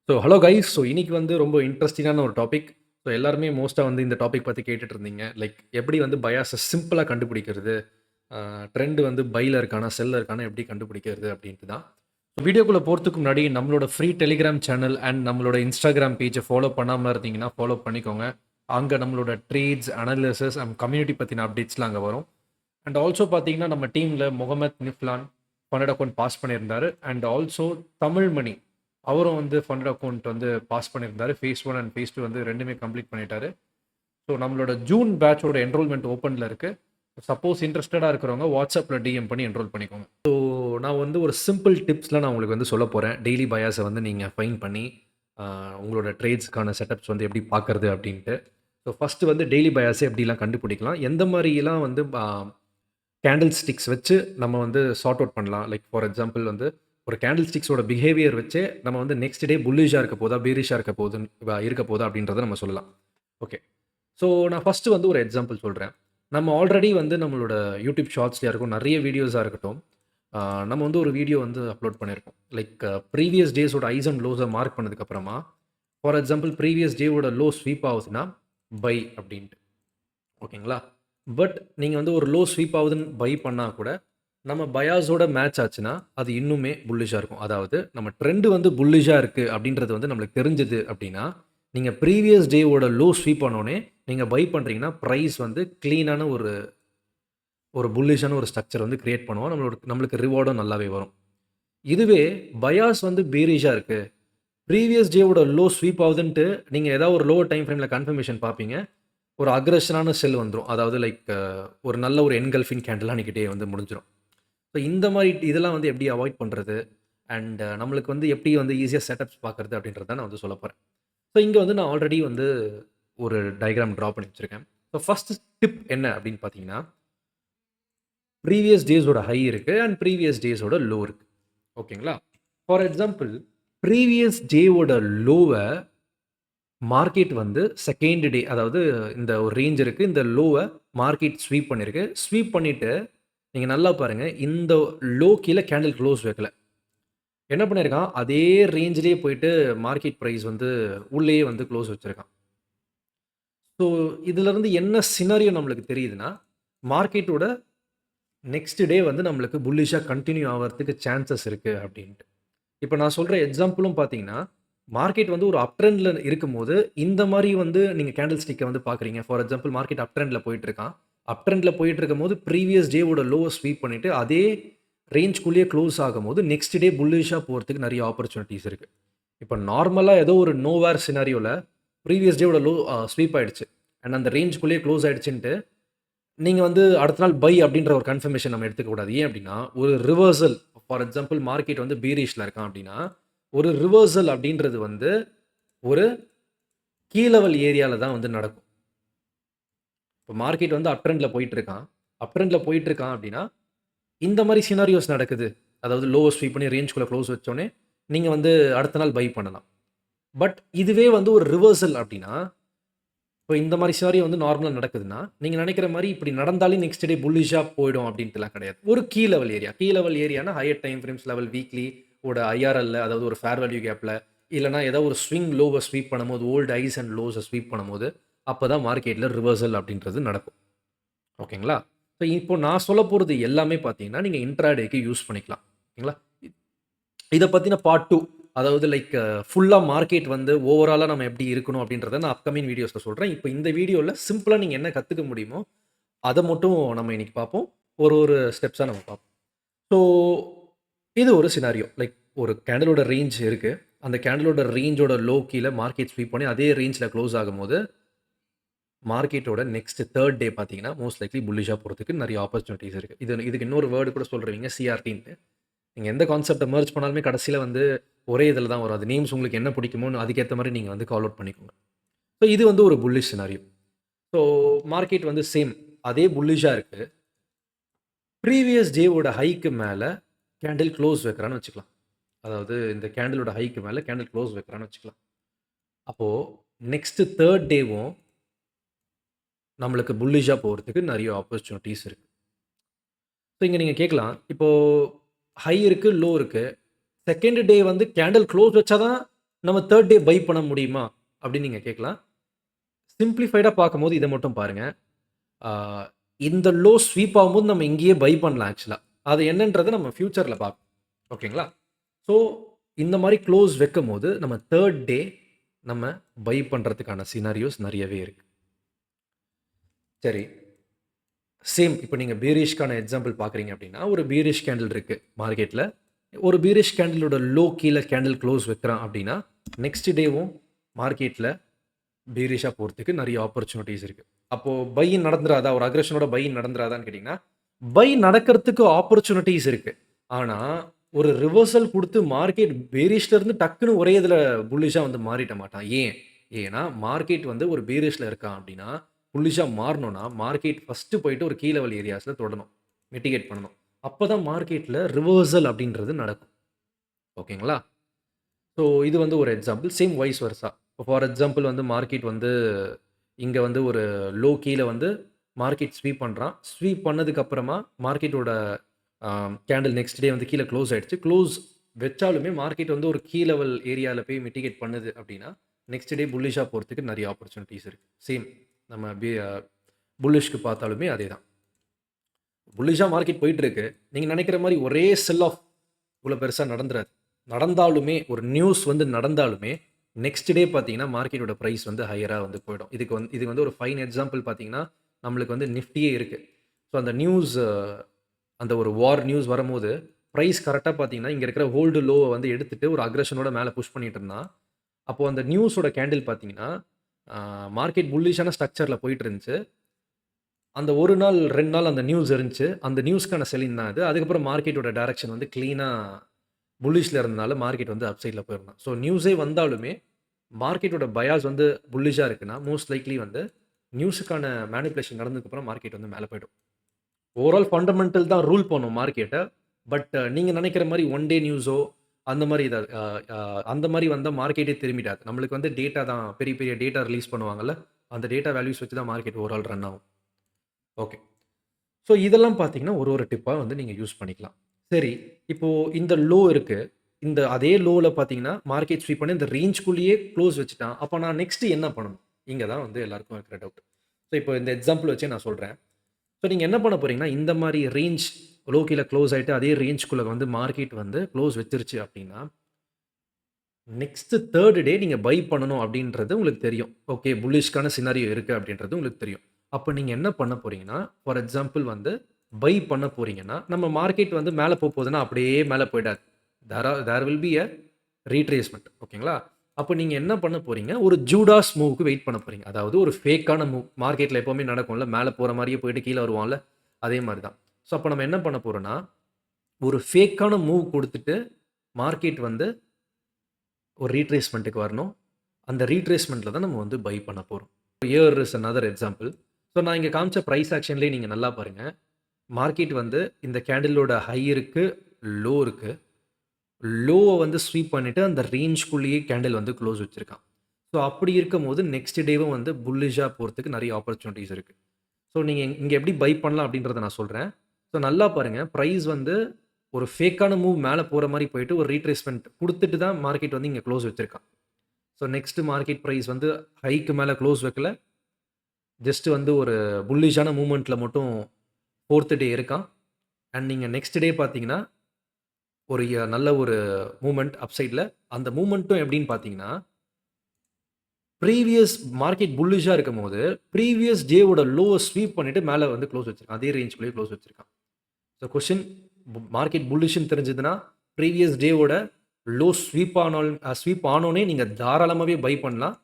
Hello guys. இன்னைக்கு வந்து ரொம்ப இன்ட்ரஸ்டிங்கான ஒரு டாபிக். எல்லாருமே மோஸ்ட்டா வந்து இந்த டாபிக் பத்தி கேட்டுட்டு இருந்தீங்க. லைக் எப்படி வந்து பயாஸ சிம்பிளா கண்டுபிடிக்கிறது? ட்ரெண்ட் வந்து பைல இருக்கானா, செல்ல இருக்கானா எப்படி கண்டுபிடிக்கிறது அப்படின்ட்டு தான். வீடியோக்குள்ள போறதுக்கு முன்னாடி நம்மளோட ஃப்ரீ டெலிகிராம் சேனல் அண்ட் நம்மளோட இன்ஸ்டாகிராம் பேஜ ஃபாலோ பண்ணாம இருந்தீங்கன்னா, ஃபாலோ பண்ணிக்கோங்க. அங்க நம்மளோட ட்ரேட்ஸ், அனாலிசிஸ் அண்ட் கம்யூனிட்டி பத்தின அப்டேட்ஸ்லாம் அங்க வரும். அண்ட் ஆல்சோ பார்த்தீங்கன்னா, நம்ம டீம்ல Mohammed Niflan funded account pass பண்ணியிருந்தாரு. அண்ட் ஆல்சோ தமிழ்மணி அவரும் வந்து ஃபண்டட் அக்கவுண்ட் வந்து பாஸ் பண்ணியிருந்தாரு. ஃபேஸ் 1 அண்ட் ஃபேஸ் 2 வந்து 2மே கம்ப்ளீட் பண்ணிட்டாரு. நம்மளோட ஜூன் பேட்சோட என்ரோல்மெண்ட் ஓப்பன்ல இருக்கு. சப்போஸ் இன்ட்ரெஸ்டடா இருக்கிறவங்க வாட்ஸ்அப்ல டிஎம் பண்ணி என்ரோல் பண்ணிக்கோங்க. நான் வந்து ஒரு சிம்பிள் டிப்ஸ்லாம் நான் உங்களுக்கு வந்து சொல்லப் போறேன். டெய்லி பயாஸ வந்து நீங்க ஃபைண்ட் பண்ணி, உங்களோட ட்ரேட்ஸ்க்கான செட்டப்ஸ் வந்து எப்படி பார்க்கறது அப்படின்ட்டு. ஃபர்ஸ்ட் வந்து டெய்லி பயாஸ எப்படிலாம் கண்டுபிடிக்கலாம்? எந்த மாரிலாம் வந்து கேண்டில் ஸ்டிக்ஸ் வச்சு நம்ம வந்து சார்ட் அவுட் பண்ணலாம். லைக் ஃபார் எக்ஸாம்பிள் வந்து ஒரு கேண்டில் ஸ்டிக்ஸோட பிஹேவியர் வச்சே நம்ம வந்து நெக்ஸ்ட் டே புல்லிஷா இருக்க போதா, பேரிஷா இருக்க போதா அப்படின்றத நம்ம சொல்லலாம். ஓகே. நான் ஃபர்ஸ்ட் வந்து ஒரு எக்ஸாம்பிள் சொல்றேன். நம்ம ஆல்ரெடி வந்து நம்மளோட யூடியூப் ஷார்ட்ஸ்லயா இருக்கட்டும், நெறைய வீடியோஸா இருக்கட்டும், நம்ம வந்து ஒரு வீடியோ வந்து அப்லோட் பண்ணியிருக்கோம். லைக் ப்ரீவியஸ் டேஸோட ஹைஸ் அண்ட் லோஸ மார்க் பண்ணதுக்கு அப்புறமா, ஃபார் எக்ஸாம்பிள் ப்ரீவியஸ் டேவோட லோ ஸ்வீப் ஆகுதுன்னா, பை அப்படின்ட்டு. ஓகேங்களா? பட் நீங்க வந்து ஒரு லோ ஸ்வீப் ஆகுதுன்னு பை பண்ணா கூட, நம்ம பயாஸோட மேட்ச் ஆச்சுன்னா, அது இன்னுமே புல்லிஷா இருக்கும். அதாவது நம்ம ட்ரெண்ட் வந்து புல்லிஷா இருக்கு அப்படின்றது வந்து நம்மளுக்கு தெரிஞ்சது அப்படின்னா, நீங்க ப்ரீவியஸ் டேவோட லோ ஸ்வீப் ஆனோனே, நீங்க பை பண்றீங்கன்னா, பிரைஸ் வந்து கிளீனான ஒரு ஒரு புல்லிஷான ஒரு ஸ்ட்ரக்சர் வந்து கிரியேட் பண்ணுவோம். நம்மளுக்கு ரிவார்டும் நல்லாவே வரும். இதுவே பயாஸ் வந்து பேரிஷா இருக்கு. ப்ரீவியஸ் டேவோட லோ ஸ்வீப் ஆகுதுன்ட்டு, நீங்க ஏதாவது ஒரு லோவர் டைம் ஃப்ரேம்ல கன்ஃபர்மேஷன் பார்ப்பீங்க. ஒரு அக்ரஷனான செல் வந்துரும். அதாவது லைக் ஒரு நல்ல ஒரு என்கல்ஃபிங் கேண்டிலா அன்னைக்கு டே வந்து முடிஞ்சிரும். இந்த மாரி இதெல்லாம் வந்து எப்படி அவாய்ட் பண்றது? அண்ட் நம்மளுக்கு வந்து எப்படி வந்து ஈஸியா செட்டப்ஸ் பார்க்கறது அப்படின்றத நான் வந்து சொல்லப் போறேன். இங்க வந்து நான் ஆல்ரெடி வந்து ஒரு டயகிராம் ட்ரா பண்ணி வச்சிருக்கேன். ஃபர்ஸ்ட் டிப் என்ன அப்படின்னு பார்த்தீங்கன்னா, ப்ரீவியஸ் டேஸோட ஹை இருக்கு அண்ட் ப்ரீவியஸ் டேஸோட லோ இருக்கு. ஓகேங்களா? ஃபார் எக்ஸாம்பிள் ப்ரீவியஸ் டேவோட லோவ மார்க்கெட் வந்து செகண்ட் டே அதாவது இந்த ஒரு ரேஞ்ச் இருக்கு. இந்த லோவ மார்க்கெட் ஸ்வீப் பண்ணியிருக்கு. ஸ்வீப் பண்ணிட்டு நீங்க நல்லா பாருங்க. இந்த லோ கீழ கேண்டில் க்ளோஸ் வைக்கல. என்ன பண்ணியிருக்கான், அதே ரேஞ்சிலேயே போயிட்டு மார்க்கெட் பிரைஸ் வந்து உள்ளேயே வந்து க்ளோஸ் வச்சிருக்கான். ஸோ இதிலருந்து என்ன சினாரியோ நம்மளுக்கு தெரியுதுன்னா, மார்க்கெட்டோட நெக்ஸ்ட் டே வந்து நம்மளுக்கு புல்லிஷா கன்டின்யூ ஆவறதுக்கு சான்சஸ் இருக்கு அப்டின்ட்டு. இப்ப நான் சொல்ற எக்ஸாம்பிளும் பார்த்தீங்கன்னா, மார்க்கெட் வந்து ஒரு அப் ட்ரெண்ட்ல இருக்கும்போது, இந்த மாரி வந்து நீங்க கேண்டில் ஸ்டிக்க வந்து பார்க்குறீங்க. ஃபார் எக்ஸாம்பிள் மார்க்கெட் அப் ட்ரெண்ட்ல போயிட்டு இருக்கான். அப் ட்ரெண்ட்ல போயிட்டு இருக்கும்போது, ப்ரீவியஸ் டேவோட லோவ ஸ்வீப் பண்ணிட்டு, அதே ரேஞ்ச்குள்ளேயே க்ளோஸ் ஆகும்போது, நெக்ஸ்ட் டே புல்லிஷா போறதுக்கு நெறைய ஆப்பர்ச்சுனிட்டீஸ் இருக்கு. இப்ப நார்மலா ஏதோ ஒரு நோவேர் சினாரியோல ப்ரீவியஸ் டேவோட லோ ஸ்வீப் ஆயிடுச்சு. அண்ட் அந்த ரேஞ்ச்குள்ளேயே க்ளோஸ் ஆயிடுச்சுன்ட்டு, நீங்க வந்து அடுத்த நாள் பை அப்டின்ற ஒரு கன்ஃபர்மேஷன் நம்ம எடுத்துக்க கூடாது. ஏன் அப்டின்னா, ஒரு ரிவர்சல் ஃபார் எக்ஸாம்பிள் மார்க்கெட் வந்து பீரிஷ்ல இருக்கான் அப்டின்னா, ஒரு ரிவர்சல் அப்டின்றது வந்து ஒரு கீ லெவல் ஏரியால தான் வந்து நடக்கும். இப்ப மார்க்கெட் வந்து அப் ட்ரெண்ட்ல போயிட்டு இருக்கான். அப் ட்ரெண்ட்ல போயிட்டு இருக்கான் அப்டின்னா, இந்த மாரி சினாரியோஸ் நடக்குது. அதாவது லோவ ஸ்வீப் பண்ணி ரேஞ்ச்குள்ள க்ளோஸ் வச்சோனே, நீங்க வந்து அடுத்த நாள் பை பண்ணலாம். பட் இதுவே வந்து ஒரு ரிவர்சல் அப்டின்னா, இப்ப இந்த மாரி சினாரியோ வந்து நார்மலா நடக்குதுன்னா, நீங்க நெனைக்கிற மாரி இப்படி நடந்தாலே நெக்ஸ்ட் டே புல்லிஷா போயிடும் அப்டின்ட்டுலாம் கிடையாது. ஒரு key level area. Key level ஏரியானா higher time frames level weekly ஓட ஐஆர்எல்ல அதாவது ஒரு ஃபேர் வேல்யூ கேப்ல, இல்லன்னா ஏதோ ஒரு ஸ்விங் லோவ ஸ்வீப் பண்ணும்போது, ஓல்ட் ஹைஸ் அண்ட் லோஸ ஸ்வீப் பண்ணும்போது, அப்பதான் மார்க்கெட்ல ரிவர்சல் அப்டின்றது நடக்கும். ஓகேங்களா? இப்போ நான் சொல்லப் போறது எல்லாமே பார்த்தீங்கன்னா, நீங்க இன்ட்ராடேக்கு யூஸ் பண்ணிக்கலாம். ஓகேங்களா? இத பத்தின பார்ட் 2 அதாவது லைக் ஃபுல்லா மார்க்கெட் வந்து ஓவராலா நம்ம எப்படி இருக்கணும் அப்படின்றத நான் அப்கமிங் வீடியோஸ்ல சொல்றேன். இப்ப இந்த வீடியோல சிம்பிளா நீங்க என்ன கத்துக்க முடியுமோ, அத மட்டும் நம்ம இன்னைக்கு பார்ப்போம். ஒரு ஒரு ஸ்டெப்ஸா நம்ம பார்ப்போம். ஸோ இது ஒரு சினாரியோ. லைக் ஒரு கேண்டிலோட ரேஞ்ச் இருக்கு. அந்த கேண்டிலோட ரேஞ்சோட லோ கீழ மார்க்கெட் ஸ்வீப் பண்ணி அதே ரேஞ்ச்ல குளோஸ் ஆகும்போது, மார்க்கெட்டோட நெக்ஸ்ட் 3 டே பார்த்தீங்கன்னா, மோஸ்ட் லைக்லி புல்லிஷா போறதுக்கு நெறைய ஆப்பர்ச்சுனிட்டீஸ் இருக்கு. இதுக்கு இன்னொரு வேர்ட் கூட சொல்ருவீங்க சிஆர்டின்ட்டு. நீங்க எந்த கான்செப்ட்ட மெர்ஜ் பண்ணாலுமே கடைசில வந்து ஒரே இதில தான் வரும். அது நேம்ஸ் உங்களுக்கு என்ன பிடிக்குமோன்னு அதுக்கேத்த மாரி நீங்க வந்து கால் அவுட் பண்ணிக்கோங்க. இது வந்து ஒரு புல்லிஷ் சினாரியோ. ஸோ மார்க்கெட் வந்து சேம் அதே புல்லிஷா இருக்கு. ப்ரீவியஸ் டேவோட ஹைக்கு மேல கேண்டில் க்ளோஸ் வைக்கிறான்னு வச்சுக்கலாம். அதாவது இந்த கேண்டிலோட ஹைக்கு மேல கேண்டில் க்ளோஸ் வைக்கிறான்னு வச்சுக்கலாம். அப்போ நெக்ஸ்ட் 3 டேவும் நம்மளுக்கு புல்லிஷா போறதுக்கு நெறைய ஆப்பர்ச்சுனிட்டீஸ் இருக்கு. இங்க நீங்க கேட்கலாம். இப்போ ஹை இருக்கு, லோ இருக்கு. 2ண்ட் டே வந்து கேண்டில் க்ளோஸ் வச்சா தான் நம்ம 3rd டே பை பண்ண முடியுமா? அப்படின்னு நீங்க கேட்கலாம். சிம்ப்ளிஃபைடா பார்க்கும்போது இத மட்டும் பாருங்க. ஆ இந்த லோ ஸ்வீப் ஆகும்போது நம்ம இங்கேயே பை பண்ணலாம் ஆக்சுவலா. அது என்னன்றத நம்ம ஃபியூச்சர்ல பார்ப்போம். ஓகேங்களா? ஸோ இந்த மாரி க்ளோஸ் வைக்கும்போது நம்ம 3rd டே நம்ம பை பண்றதுக்கான சினாரியோஸ் நெறையவே இருக்கு. சரி. சேம் இப்ப நீங்க பீரிஷ்க்கான எக்ஸாம்பிள் பார்க்குறீங்க அப்படின்னா, ஒரு பீரிஷ் கேண்டில் இருக்கு மார்க்கெட்ல. ஒரு பீரிஷ் கேண்டிலோட லோ கீழ கேண்டில் க்ளோஸ் வைக்கிறான் அப்படின்னா, நெக்ஸ்ட் டேவும் மார்க்கெட்ல பீரிஷா போறதுக்கு நெறைய ஆப்பர்ச்சுனிட்டீஸ் இருக்கு. அப்போ பை நடந்துராதா? ஒரு அக்ரஷனோட பை நடந்துராதான்னு கேட்டீங்கன்னா, பை நடக்கிறதுக்கு ஆப்பர்ச்சுனிட்டீஸ் இருக்கு. ஆனா, ஒரு ரிவர்சல் குடுத்து மார்க்கெட் பேரிஷ்ல இருந்து டக்குனு ஒரே இதுல புல்லிஷா வந்து மாறிட மாட்டான். ஏன்? ஏன்னா, மார்க்கெட் வந்து ஒரு பேரிஷ்ல இருக்கான் அப்டின்னா, புல்லிஷா மாறணும்னா, மார்க்கெட் ஃபர்ஸ்ட்டு போயிட்டு ஒரு கீ லெவல் ஏரியாஸ்ல தொடணும். மிட்டிகேட் பண்ணணும். அப்பதான் மார்க்கெட்ல ரிவர்சல் அப்டின்றது நடக்கும். ஓகேங்களா? ஸோ இது வந்து ஒரு எக்ஸாம்பிள். Same vice versa. இப்போ ஃபார் எக்ஸாம்பிள் வந்து மார்க்கெட் வந்து இங்க வந்து ஒரு லோ கீழ வந்து மார்க்கெட் ஸ்வீப் பண்றான். ஸ்வீப் பண்ணதுக்கு அப்புறமா மார்க்கெட்டோட கேண்டில் நெக்ஸ்ட் டே வந்து கீழ க்ளோஸ் ஆயிடுச்சு. க்ளோஸ் வச்சாலுமே மார்க்கெட் வந்து ஒரு கீ லெவல் ஏரியால போய் மிட்டிகேட் பண்ணுது அப்டின்னா, நெக்ஸ்ட் டே புல்லிஷா போறதுக்கு நெறைய ஆப்பர்ச்சுனிட்டீஸ் இருக்கு. சேம் நம்ம புல்லிஷ்க்கு பார்த்தாலுமே அதே தான். புல்லிஷா மார்க்கெட் போயிட்டு இருக்கு. நீங்க நெனைக்கிற மாரி ஒரே செல் ஆஃப் இவ்வளோ பெருசா நடந்துராது. நடந்தாலுமே ஒரு நியூஸ் வந்து நடந்தாலுமே, நெக்ஸ்ட் டே பார்த்தீங்கன்னா, மார்க்கெட்டோட பிரைஸ் வந்து ஹையரா வந்து போயிடும். இது வந்து ஒரு ஃபைன் எக்ஸாம்பிள் பார்த்தீங்கன்னா, நம்மளுக்கு வந்து நிஃப்டியே இருக்கு. ஸோ அந்த நியூஸ் அந்த ஒரு வார் நியூஸ் வரும்போது, பிரைஸ் கரெக்ட்டா பார்த்தீங்கன்னா, இங்க இருக்கிற ஹோல்டு லோவ வந்து எடுத்துட்டு ஒரு அக்ரஷனோட மேல புஷ் பண்ணிட்டு இருந்தான். அப்போ அந்த நியூஸோட கேண்டில் பார்த்தீங்கன்னா, மார்க்கெட் புல்லிஷான ஸ்ட்ரக்சர்ல போயிட்டு இருந்துச்சு. அந்த 1 நாள், 2 நாள் அந்த நியூஸ் இருந்துச்சு. அந்த நியூஸ்க்கான செல்லிங் தான் அது. அதுக்கப்புறம் மார்க்கெட்டோட டைரக்ஷன் வந்து கிளீனா புல்லிஷ்ல இருந்தனால மார்க்கெட் வந்து அப் சைட்ல போயிருந்தான். ஸோ நியூஸே வந்தாலுமே, மார்க்கெட்டோட பயாஸ் வந்து புல்லிஷா இருக்குன்னா, மோஸ்ட் லைக்லி வந்து நியூஸுக்கான மேனிபுலேஷன் நடந்ததுக்கப்புறம் மார்க்கெட் வந்து மேல போயிடும். ஓவரால் ஃபண்டமெண்டல் தான் ரூல் பண்ணும் மார்க்கெட்ட. பட் நீங்க நெனைக்கிற மாரி ஒன் டே நியூஸோ, அந்த மாரி இத அ அ அந்த மாரி வந்தா மார்க்கெட்டே திரும்பிடாது. நம்மளுக்கு வந்து டேட்டா தான் பெரிய பெரிய டேட்டா ரிலீஸ் பண்ணுவாங்கல்ல. அந்த டேட்டா வேல்யூஸ் வச்சு தான் மார்க்கெட் ஓவரால் ரன் ஆகும். ஓகே. ஸோ இதெல்லாம் பார்த்தீங்கன்னா, ஒரு ஒரு டிப்பா வந்து நீங்க யூஸ் பண்ணிக்கலாம். சரி, இப்போ இந்த லோ இருக்கு. இந்த அதே லோல பார்த்தீங்கன்னா, மார்க்கெட் ஸ்வீப் பண்ணி இந்த ரேஞ்ச்குள்ளேயே க்ளோஸ் வச்சுட்டான். அப்ப நான் நெக்ஸ்ட் என்ன பண்ணணும்? இங்க தான் வந்து எல்லாருக்கும் இருக்கிற டவுட். ஸோ இப்போ இந்த எக்ஸாம்பிள் வச்சே நான் சொல்றேன். ஸோ நீங்க என்ன பண்ண போறீங்கன்னா, இந்த மாரி ரேஞ்ச் லோ கீழ க்ளோஸ் ஆயிட்டு அதே ரேஞ்ச்குள்ள வந்து மார்க்கெட் வந்து க்ளோஸ் வச்சுருச்சு அப்டின்னா, நெக்ஸ்ட் 3 டே நீங்க பை பண்ணணும் அப்டின்றது உங்களுக்கு தெரியும். ஓகே புல்லிஷ்க்கான சினாரியோ இருக்கு அப்டின்றது உங்களுக்கு தெரியும். அப்ப நீங்க என்ன பண்ண போறீங்கன்னா, ஃபார் எக்ஸாம்பிள் வந்து பை பண்ண போறீங்கன்னா, நம்ம மார்க்கெட் வந்து மேல போகுதுன்னா அப்படியே மேல போயிடாது. தேர் வில் பி ரீட்ரேஸ்மென்ட் ஓகேங்களா? அப்ப நீங்க என்ன பண்ண போறீங்க, ஒரு ஜூடாஸ் மூவ்க்கு வெயிட் பண்ண போறீங்க. அதாவது ஒரு ஃபேக்கான மூவ். மார்க்கெட்ல எப்பவுமே நடக்கும்ல. மேல போற மாரியே போயிட்டு கீழ வருவான்ல. அதே மாரி தான். ஸோ அப்ப நம்ம என்ன பண்ண போறோம்னா, ஒரு ஃபேக்கான மூவ் குடுத்துட்டு, மார்க்கெட் வந்து ஒரு ரீட்ரேஸ்மென்ட்க்கு வரணும். அந்த ரீட்ரேஸ்மென்ட்ல தான் நம்ம வந்து பை பண்ண போறோம். Here is another example. So நான் இங்க காமிச்ச பிரைஸ் ஆக்ஷன்லயே நீங்க நல்லா பாருங்க. மார்க்கெட் வந்து இந்த கேண்டிலோட ஹை இருக்கு, லோ இருக்கு. லோவ வந்து ஸ்வீப் பண்ணிட்டு அந்த ரேஞ்ச்குள்ளேயே கேண்டில் வந்து க்ளோஸ் வச்சிருக்கான். ஸோ அப்படி இருக்கும்போது நெக்ஸ்ட் டேவும் வந்து புல்லிஷா போறதுக்கு நெறைய ஆப்பர்ச்சுனிட்டீஸ் இருக்கு. ஸோ நீங்க இங்க எப்படி பை பண்ணலாம் அப்படின்றத நான் சொல்றேன். ஸோ நல்லா பாருங்க. பிரைஸ் வந்து ஒரு ஃபேக்கான மூவ் மேல போற மாரி போயிட்டு ஒரு ரீட்ரேஸ்மென்ட் குடுத்துட்டு தான் மார்க்கெட் வந்து இங்க க்ளோஸ் வச்சிருக்கான். ஸோ நெக்ஸ்ட் மார்க்கெட் பிரைஸ் வந்து ஹைக்கு மேல க்ளோஸ் வைக்கல. ஜஸ்ட் வந்து ஒரு புல்லிஷான மூவ்மெண்ட்ல மட்டும் 4த் டே இருக்கான். அண்ட் நீங்க நெக்ஸ்ட் டே பார்த்தீங்கன்னா, ஒரு நல்ல ஒரு மூவ்மெண்ட் அப் சைட்ல. அந்த மூவ்மெண்ட்டும் எப்படின்னு பார்த்தீங்கன்னா, ப்ரீவியஸ் மார்க்கெட் புல்லிஷா இருக்கும்போது, ப்ரீவியஸ் டேவோட லோவ ஸ்வீப் பண்ணிட்டு மேல வந்து க்ளோஸ் வச்சிருக்கான். அதே ரேஞ்ச்குள்ளேயே க்ளோஸ் வச்சிருக்கான். ஸோ கொஸ்டின் மார்க்கெட் புல்லிஷ்ன்னு தெரிஞ்சதுன்னா, ப்ரீவியஸ் டேவோட லோ ஸ்வீப் ஆனோனே நீங்க தாராளமாவே பை பண்ணலாம்.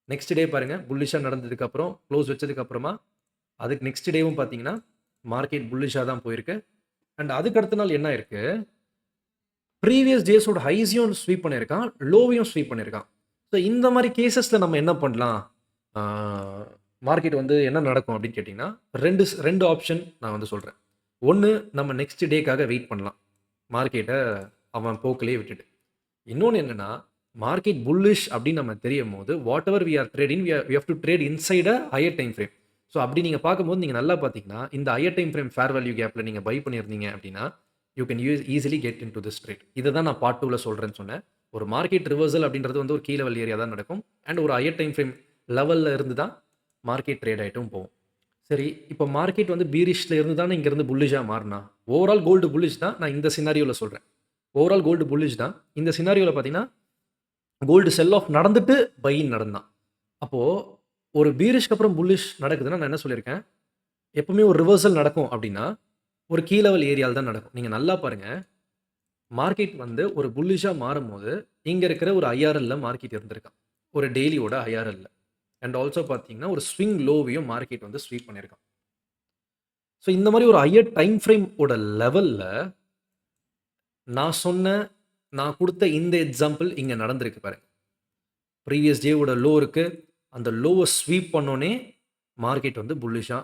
நெக்ஸ்ட் டே பாருங்க, புல்லிஷா நடந்ததுக்கப்புறம், க்ளோஸ் வச்சதுக்கு அப்புறமா, அதுக்கு நெக்ஸ்ட் டேவும் பார்த்தீங்கன்னா, மார்க்கெட் புல்லிஷா தான் போயிருக்கு. அண்ட் அதுக்கு அடுத்த நாள் என்ன ஆயிருக்கு, ப்ரீவியஸ் டேஸோட ஹைஸையும் ஸ்வீப் பண்ணியிருக்கான், லோவையும் ஸ்வீப் பண்ணியிருக்கான். ஸோ இந்த மாரி கேஸஸ்ல நம்ம என்ன பண்ணலாம்? ஆ மார்க்கெட் வந்து என்ன நடக்கும் அப்படின்னு கேட்டீங்கன்னா, 2 ஆப்ஷன் நான் வந்து சொல்றேன். 1 நம்ம நெக்ஸ்ட் டேக்காக வெயிட் பண்ணலாம். மார்க்கெட்ட அவன் போக்கிலேயே விட்டுட்டு. இன்னொன்னு என்னன்னா, மார்க்கெட் புல்லிஷ் அப்படின்னு நம்ம தெரியும்போது, whatever we are trading we have to trade inside higher time frame. So அப்படி நீங்க பார்க்கும்போது நீங்க நல்லா பார்த்தீங்கன்னா, இந்த higher time frame fair value கேப்ல நீங்க பை பண்ணியிருந்தீங்க அப்படின்னா, you can easily get into this trade. இத தான் நான் பார்ட் 2ல சொல்றேன்னு சொன்னேன். ஒரு மார்க்கெட் ரிவர்சல் அப்படின்றது வந்து ஒரு கீ லெவல் ஏரியா தான் நடக்கும். அண்ட் ஒரு ஹையர் டைம் ஃப்ரேம் லெவல்ல இருந்து தான் மார்க்கெட் ட்ரேட் ஆயிட்டும் போகும். சரி, இப்போ மார்க்கெட் வந்து பீரிஷ்ல இருந்து தானே இங்கேருந்து புல்லிஷா மாறுனா. ஓவரால் கோல்டு புல்லிஷ் தான். நான் இந்த சினாரியோல சொல்றேன். ஓவரால் கோல்டு புல்லிஷ் தான். இந்த சினாரியோல பார்த்தீங்கன்னா, கோல்டு செல் ஆஃப் நடந்துட்டு பை இன் நடந்தான். அப்போ ஒரு பீரிஷ்க்கு அப்புறம் புல்லிஷ் நடக்குதுன்னா, நான் என்ன சொல்லியிருக்கேன், எப்பவுமே ஒரு ரிவர்சல் நடக்கும் அப்படின்னா, ஒரு கீ லெவல் ஏரியால தான் நடக்கும். நீங்க நல்லா பாருங்க. மார்க்கெட் வந்து ஒரு புல்லிஷா மாறும்போது, இங்க இருக்கிற ஒரு ஐஆர்எல்ல மார்க்கெட் இருந்திருக்கான். ஒரு டெய்லியோட ஐஆர்எல்ல. அண்ட் ஆல்சோ பார்த்தீங்கன்னா, ஒரு ஸ்விங் லோவையும் மார்க்கெட் வந்து ஸ்வீப் பண்ணியிருக்கான். ஸோ இந்த மாரி ஒரு ஹையர் டைம் ஃப்ரேம் ஓட லெவல்ல நான் சொன்ன, நான் குடுத்த இந்த எக்ஸாம்பிள் இங்க நடந்திருக்கு பாருங்க. ப்ரீவியஸ் டேவோட லோ இருக்கு. அந்த லோவ ஸ்வீப் பண்ணோனே, மார்க்கெட் வந்து புல்லிஷா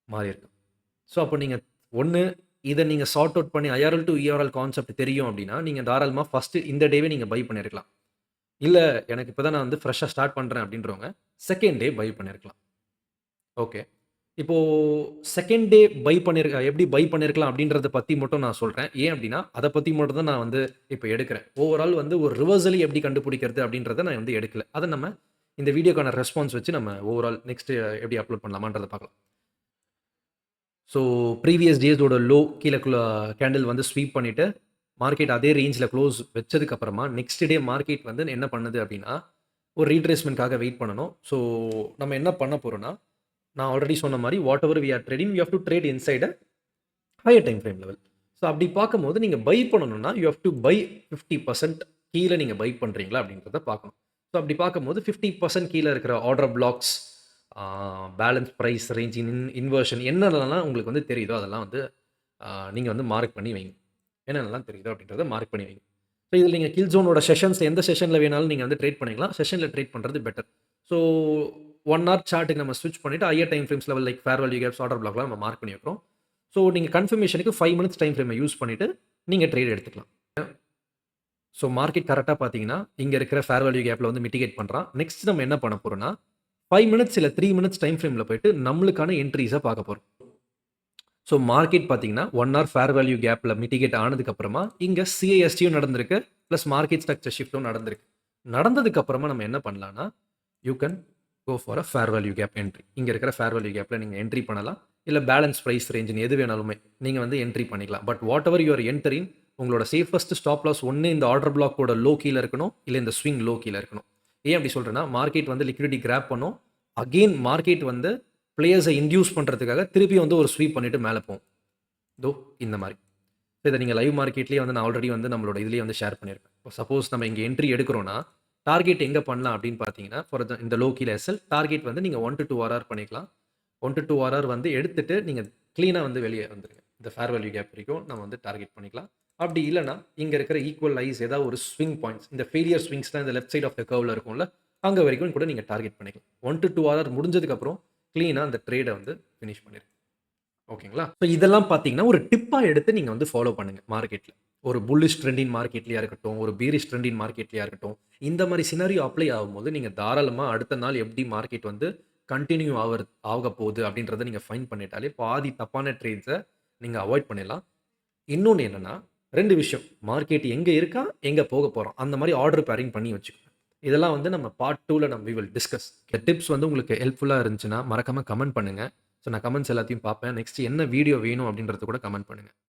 மாறியிருக்கு. ஸோ அப்போ நீங்க ஒண்ணு இத நீங்க சார்ட் அவுட் பண்ணி ஐஆர்எல் டூ இஆர்எல் கான்செப்ட் தெரியும் அப்டின்னா, நீங்க தாராளமா ஃபர்ஸ்ட்டு இந்த டேவே நீங்க பை பண்ணியிருக்கலாம். இல்ல எனக்கு இப்ப தான் நான் வந்து ஃப்ரெஷ்ஷா ஸ்டார்ட் பண்றேன் அப்டின்றவங்க, செகண்ட் டே பை பண்ணியிருக்கலாம். ஓகே. இப்போ செகண்ட் டே எப்படி பை பண்ணியிருக்கலாம் அப்டின்றத பத்தி மட்டும் நான் சொல்றேன். ஏன் அப்டின்னா, அத பத்தி மட்டும் தான் நான் வந்து இப்ப எடுக்கிறேன். ஓவரால் வந்து ஒரு ரிவர்சல் எப்படி கண்டுபிடிக்கிறது அப்டின்றத நான் வந்து எடுக்கல. அத நம்ம இந்த வீடியோக்கான ரெஸ்பான்ஸ் வச்சு நம்ம ஓவரால் நெக்ஸ்ட் எப்படி அப்லோட் பண்ணலாமான்றத பார்க்கலாம். ஸோ ப்ரீவியஸ் டேஸோட லோ கீழ கேண்டில் வந்து ஸ்வீப் பண்ணிட்டு, மார்க்கெட் அதே ரேஞ்ச்ல க்ளோஸ் வச்சதுக்கு அப்புறமா, நெக்ஸ்ட் டே மார்க்கெட் வந்து என்ன பண்ணுது அப்டின்னா, ஒரு ரீட்ரேஸ்மென்ட்க்காக வெயிட் பண்ணணும். ஸோ நம்ம என்ன பண்ண போறோம்னா, நான் ஆல்ரெடி சொன்ன மாரி whatever we are trading, you have to trade inside a higher time frame level. So அப்படி பார்க்கும்போது நீங்க பை பண்ணணும்னா, யூ ஹேவ் டூ பை 50% கீழ நீங்க பை பண்றீங்களா அப்படின்றத பார்க்கணும். ஸோ அப்படி பார்க்கும்போது 50% கீழ இருக்கிற ஆர்டர் பிளாக்ஸ், ஆ பேலன்ஸ் பிரைஸ் ரேஞ்ச், இன்வெர்ஷன் என்னென்னலாம் உங்களுக்கு வந்து தெரியுதோ அதெல்லாம் வந்து நீங்க வந்து மார்க் பண்ணி வைங்க. என்னென்னலாம் தெரியுதோ அப்படின்றத மார்க் பண்ணி வைங்க. ஸோ இதில நீங்க கில் ஜோனோட செஷன்ஸ் எந்த செஷன்ல வேணாலும் நீங்க வந்து ட்ரேட் பண்ணிக்கலாம். செஷன்ல ட்ரேட் பண்றது பெட்டர். ஸோ 1 ஹவர் சார்ட்க்கு நம்ம ஸ்விட்ச் பண்ணிட்டு higher time frames level like fair value gaps, order பிளாக்லாம் நம்ம மார்க் பண்ணி வைக்கிறோம். ஸோ நீங்க கன்ஃபர்மேஷனுக்கு 5 மினிட்ஸ் டைம் ஃப்ரேம யூஸ் பண்ணிட்டு நீங்க ட்ரேட் எடுத்துக்கலாம். ஸோ மார்க்கெட் கரெக்ட்டா பார்த்தீங்கன்னா, இங்க இருக்கிற ஃபேர் வேல்யூ கேப்ல வந்து மிட்டிகேட் பண்றான். நெக்ஸ்ட் நம்ம என்ன பண்ண போறோம்னா, 5 மினிட்ஸ் இல்ல 3 மினிட்ஸ் டைம் ஃப்ரேம்ல போயிட்டு நம்மளுக்கான என்ட்ரீஸ பார்க்க போறோம். ஸோ மார்க்கெட் பார்த்தீங்கன்னா, 1 ஹவர் ஃபேர் வேல்யூ கேப்ல மிட்டிகேட் ஆனதுக்கு அப்புறமா, இங்க சிஐஎஸ்டியும் நடந்திருக்கு. பிளஸ் மார்க்கெட் ஸ்ட்ரக்சர் ஷிஃப்டும் நடந்திருக்கு. நடந்ததுக்கு அப்புறமா நம்ம என்ன பண்ணலாம்னா, you can go for a fair value gap entry. இங்க இருக்கிற ஃபேர் வேல்யூ கேப்ல நீங்க என்ட்ரி பண்ணலாம். இல்ல பேலன்ஸ் பிரைஸ் ரேஞ்சுன்னு எது வேணாலுமே நீங்க வந்து என்ட்ரி பண்ணிக்கலாம். But what ever you are entering, உங்களோட சேஃபஸ்ட் ஸ்டாப் லாஸ் ஒண்ணு இந்த ஆர்டர் பிளாக்கோட லோ கீழ இருக்கணும். இல்ல இந்த ஸ்விங் லோ கீழ இருக்கணும். ஏன் அப்படி சொல்றேன்னா, மார்க்கெட் வந்து லிக்விடிட்டி கிராப் பண்ணும். அகைன் மார்க்கெட் வந்து பிளேயர்ஸ இன்டியூஸ் பண்றதுக்காக திருப்பி வந்து ஒரு ஸ்வீப் பண்ணிட்டு மேல போகும். இதோ இந்த மாரி. இத நீங்க லைவ் மார்க்கெட்லயே வந்து நான் ஆல்ரெடி வந்து நம்மளோட இதுலயே வந்து ஷேர் பண்ணியிருப்பேன். இப்போ சப்போஸ் நம்ம இங்க என்ட்ரி எடுக்கிறோம்னா, டார்கெட் எங்க பண்ணலாம் அப்படின்னு பார்த்தீங்கன்னா, ஃபார் இந்த லோ கீழ எஸ்எல் டார்கெட் வந்து நீங்க 1 டூ 2 ஆர்ஆர் பண்ணிக்கலாம். 1 டூ 2 ஆர்ஆர் வந்து எடுத்துட்டு நீங்க கிளீனா வந்து வெளிய வந்துருங்க. இந்த ஃபேர் வேல்யூ கேப் வரைக்கும் நம்ம வந்து டார்கெட் பண்ணிக்கலாம். அப்படி இல்லன்னா, இங்க இருக்கிற ஈக்குவல் ஐஸ் ஏதாவது ஒரு ஸ்விங் பாயிண்ட்ஸ், இந்த ஃபெயிலியர் ஸ்விங்ஸ்லாம் இந்த லெஃப்ட் சைட் ஆஃப் த கர்வ்ல இருக்கும்ல, அங்க வரைக்கும் கூட நீங்க டார்கெட் பண்ணிக்கலாம். 1 டூ 2 ஆர்ஆர் முடிஞ்சதுக்கு அப்புறம் கிளீனா அந்த ட்ரேட வந்து ஃபினிஷ் பண்ணிருங்க. ஓகேங்களா? ஸோ இதெல்லாம் பார்த்தீங்கன்னா, ஒரு டிப்பா எடுத்து நீங்க வந்து ஃபாலோ பண்ணுங்க மார்க்கெட்ல. ஒரு புல்லிஷ் ட்ரெண்ட் இன் மார்க்கெட்லயா இருக்கட்டும், ஒரு பீரிஷ் ட்ரெண்ட் இன் மார்க்கெட்லயா இருக்கட்டும், இந்த மாரி சினாரியோ அப்ளை ஆகும்போது, நீங்க தாராளமா அடுத்த நாள் எப்படி மார்க்கெட் வந்து கன்டின்யூ ஆகப்போகுது அப்படின்றத நீங்க ஃபைண்ட் பண்ணிட்டாலே, பாதி தப்பான ட்ரேட்ஸ நீங்க அவாய்ட் பண்ணிடலாம். இன்னொன்னு என்னன்னா, 2 விஷயம். மார்க்கெட் எங்க இருக்கான், எங்க போக போறான். அந்த மாரி ஆர்டர் பேரிங் பண்ணி வச்சுக்கோங்க. இதெல்லாம் வந்து நம்ம பார்ட் 2ல வி வில் டிஸ்கஸ். இந்த டிப்ஸ் வந்து உங்களுக்கு ஹெல்ப்ஃபுல்லா இருந்துச்சுன்னா, மறக்காம கமெண்ட் பண்ணுங்க. ஸோ நான் கமெண்ட்ஸ் எல்லாத்தையும் பார்ப்பேன். நெக்ஸ்ட் என்ன வீடியோ வேணும் அப்படின்றத கூட கமெண்ட் பண்ணுங்க.